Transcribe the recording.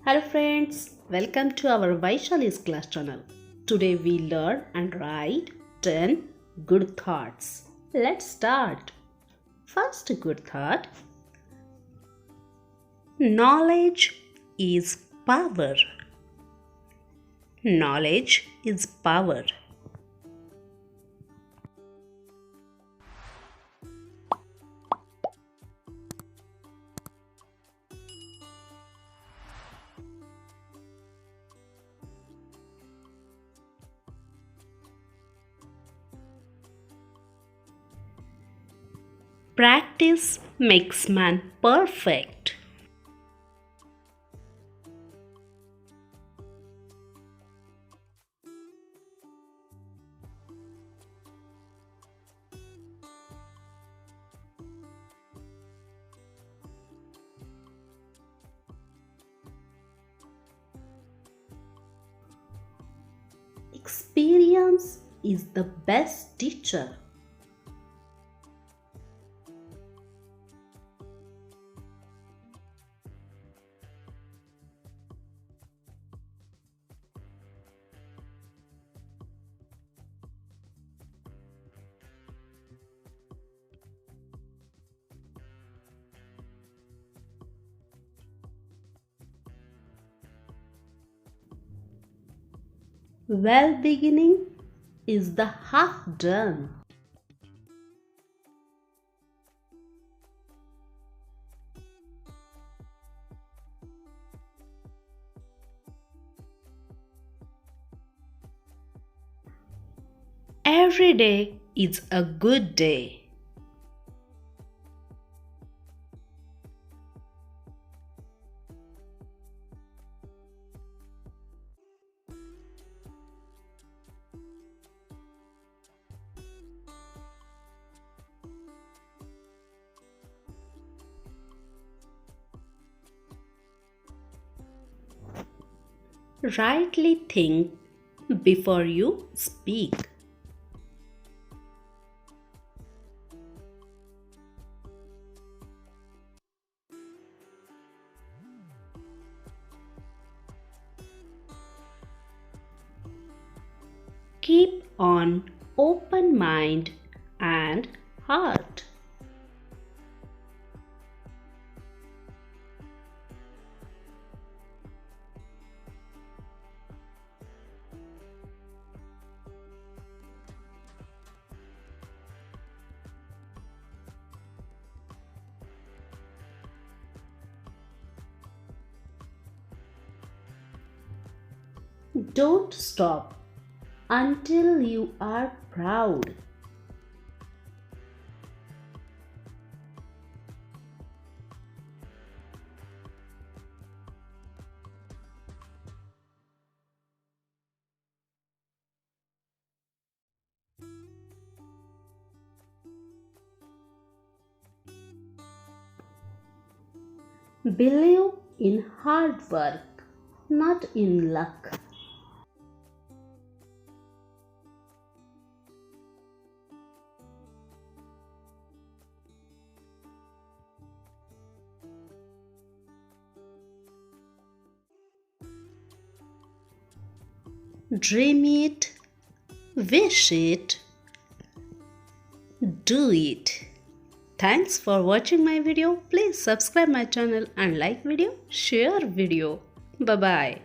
Hello friends, welcome to our Vaishali's class channel. Today we learn and write 10 good thoughts. Let's start. First good thought. Knowledge is power. Knowledge is power. Practice makes man perfect. Experience is the best teacher. Well beginning is the half done. Every day is a good day. Rightly think before you speak. Keep on open mind and heart. Don't stop until you are proud. Believe in hard work, not in luck. Dream it, wish it, do it. Thanks for watching my video. Please subscribe my channel and like video, share video. Bye bye.